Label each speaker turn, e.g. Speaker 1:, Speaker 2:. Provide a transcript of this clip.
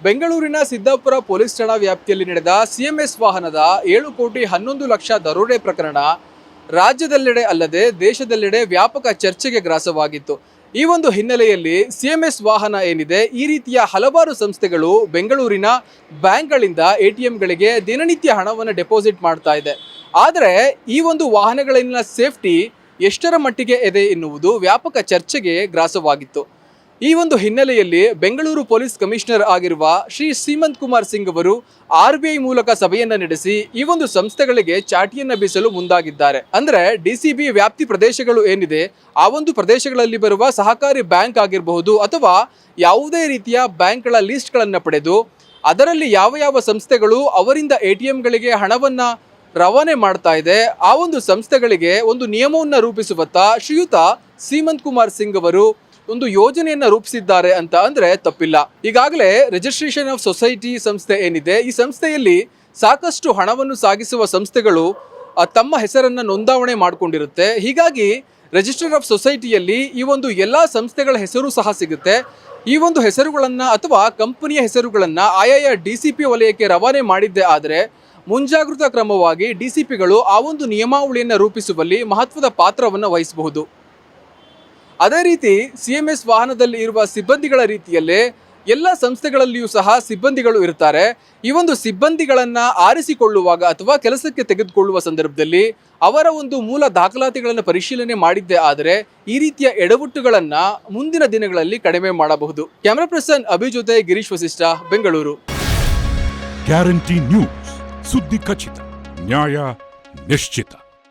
Speaker 1: ಬೆಂಗಳೂರಿನ ಸಿದ್ದಾಪುರ ಪೊಲೀಸ್ ಠಾಣಾ ವ್ಯಾಪ್ತಿಯಲ್ಲಿ ನಡೆದ ಸಿಎಂಎಸ್ ವಾಹನದ 7,11,00,000 ದರೋಡೆ ಪ್ರಕರಣ ರಾಜ್ಯದೆಲ್ಲೆಡೆ ಅಲ್ಲದೆ ದೇಶದೆಲ್ಲೆಡೆ ವ್ಯಾಪಕ ಚರ್ಚೆಗೆ ಗ್ರಾಸವಾಗಿತ್ತು. ಈ ಒಂದು ಹಿನ್ನೆಲೆಯಲ್ಲಿ ಸಿಎಂಎಸ್ ವಾಹನ ಏನಿದೆ, ಈ ರೀತಿಯ ಹಲವಾರು ಸಂಸ್ಥೆಗಳು ಬೆಂಗಳೂರಿನ ಬ್ಯಾಂಕ್ಗಳಿಂದ ಎಟಿಎಂಗಳಿಗೆ ದಿನನಿತ್ಯ ಹಣವನ್ನು ಡೆಪಾಸಿಟ್ ಮಾಡ್ತಾ ಇದೆ. ಆದರೆ ಈ ಒಂದು ವಾಹನಗಳಲ್ಲಿನ ಸೇಫ್ಟಿ ಎಷ್ಟರ ಮಟ್ಟಿಗೆ ಇದೆ ಎನ್ನುವುದು ವ್ಯಾಪಕ ಚರ್ಚೆಗೆ ಗ್ರಾಸವಾಗಿತ್ತು. ಈ ಒಂದು ಹಿನ್ನೆಲೆಯಲ್ಲಿ ಬೆಂಗಳೂರು ಪೊಲೀಸ್ ಕಮಿಷನರ್ ಆಗಿರುವ ಶ್ರೀ ಸೀಮಂತ್ ಕುಮಾರ್ ಸಿಂಗ್ ಅವರು RBI ಮೂಲಕ ಸಭೆಯನ್ನ ನಡೆಸಿ ಈ ಒಂದು ಸಂಸ್ಥೆಗಳಿಗೆ ಚಾಟಿಯನ್ನ ಬೀಸಲು ಮುಂದಾಗಿದ್ದಾರೆ. ಅಂದ್ರೆ DCB ವ್ಯಾಪ್ತಿ ಪ್ರದೇಶಗಳು ಏನಿದೆ, ಆ ಒಂದು ಪ್ರದೇಶಗಳಲ್ಲಿ ಬರುವ ಸಹಕಾರಿ ಬ್ಯಾಂಕ್ ಆಗಿರಬಹುದು ಅಥವಾ ಯಾವುದೇ ರೀತಿಯ ಬ್ಯಾಂಕ್ಗಳ ಲಿಸ್ಟ್ಗಳನ್ನು ಪಡೆದು ಅದರಲ್ಲಿ ಯಾವ ಯಾವ ಸಂಸ್ಥೆಗಳು ಅವರಿಂದ ATMಗಳಿಗೆ ಹಣವನ್ನ ರವಾನೆ ಮಾಡ್ತಾ ಇದೆ, ಆ ಒಂದು ಸಂಸ್ಥೆಗಳಿಗೆ ಒಂದು ನಿಯಮವನ್ನು ರೂಪಿಸುವತ್ತ ಶ್ರೀಯುತ ಸೀಮಂತ್ ಕುಮಾರ್ ಸಿಂಗ್ ಅವರು ಒಂದು ಯೋಜನೆಯನ್ನ ರೂಪಿಸಿದ್ದಾರೆ ಅಂತ ಅಂದ್ರೆ ತಪ್ಪಿಲ್ಲ. ಈಗಾಗಲೇ ರಿಜಿಸ್ಟ್ರೇಷನ್ ಆಫ್ ಸೊಸೈಟಿ ಸಂಸ್ಥೆ ಏನಿದೆ, ಈ ಸಂಸ್ಥೆಯಲ್ಲಿ ಸಾಕಷ್ಟು ಹಣವನ್ನು ಸಾಗಿಸುವ ಸಂಸ್ಥೆಗಳು ತಮ್ಮ ಹೆಸರನ್ನ ನೋಂದಾವಣೆ ಮಾಡಿಕೊಂಡಿರುತ್ತೆ. ಹೀಗಾಗಿ ರಿಜಿಸ್ಟರ್ ಆಫ್ ಸೊಸೈಟಿಯಲ್ಲಿ ಈ ಒಂದು ಎಲ್ಲಾ ಸಂಸ್ಥೆಗಳ ಹೆಸರು ಸಹ ಸಿಗುತ್ತೆ. ಈ ಒಂದು ಹೆಸರುಗಳನ್ನ ಅಥವಾ ಕಂಪನಿಯ ಹೆಸರುಗಳನ್ನ ಆಯಾಯ DCP ವಲಯಕ್ಕೆ ರವಾನೆ ಮಾಡಿದ್ದೆ ಆದರೆ ಮುಂಜಾಗೃತಾ ಕ್ರಮವಾಗಿ DCPಗಳು ಆ ಒಂದು ನಿಯಮಾವಳಿಯನ್ನು ರೂಪಿಸುವಲ್ಲಿ ಮಹತ್ವದ ಪಾತ್ರವನ್ನು ವಹಿಸಬಹುದು. ಅದೇ ರೀತಿ CMS ವಾಹನದಲ್ಲಿ ಇರುವ ಸಿಬ್ಬಂದಿಗಳ ರೀತಿಯಲ್ಲೇ ಎಲ್ಲ ಸಂಸ್ಥೆಗಳಲ್ಲಿಯೂ ಸಹ ಸಿಬ್ಬಂದಿಗಳು ಇರ್ತಾರೆ. ಈ ಒಂದು ಸಿಬ್ಬಂದಿಗಳನ್ನು ಆರಿಸಿಕೊಳ್ಳುವಾಗ ಅಥವಾ ಕೆಲಸಕ್ಕೆ ತೆಗೆದುಕೊಳ್ಳುವ ಸಂದರ್ಭದಲ್ಲಿ ಅವರ ಒಂದು ಮೂಲ ದಾಖಲಾತಿಗಳನ್ನು ಪರಿಶೀಲನೆ ಮಾಡಿದ್ದೇ ಆದರೆ ಈ ರೀತಿಯ ಎಡವಟ್ಟುಗಳನ್ನು ಮುಂದಿನ ದಿನಗಳಲ್ಲಿ ಕಡಿಮೆ ಮಾಡಬಹುದು. ಕ್ಯಾಮರಾ ಪರ್ಸನ್ ಅಭಿ ಜೊತೆ ಗಿರೀಶ್ ವಸಿಷ್ಠ, ಬೆಂಗಳೂರು.
Speaker 2: ಗ್ಯಾರಂಟಿ ನ್ಯೂಸ್, ಸುದ್ದಿ ಖಚಿತ, ನ್ಯಾಯ ನಿಶ್ಚಿತ.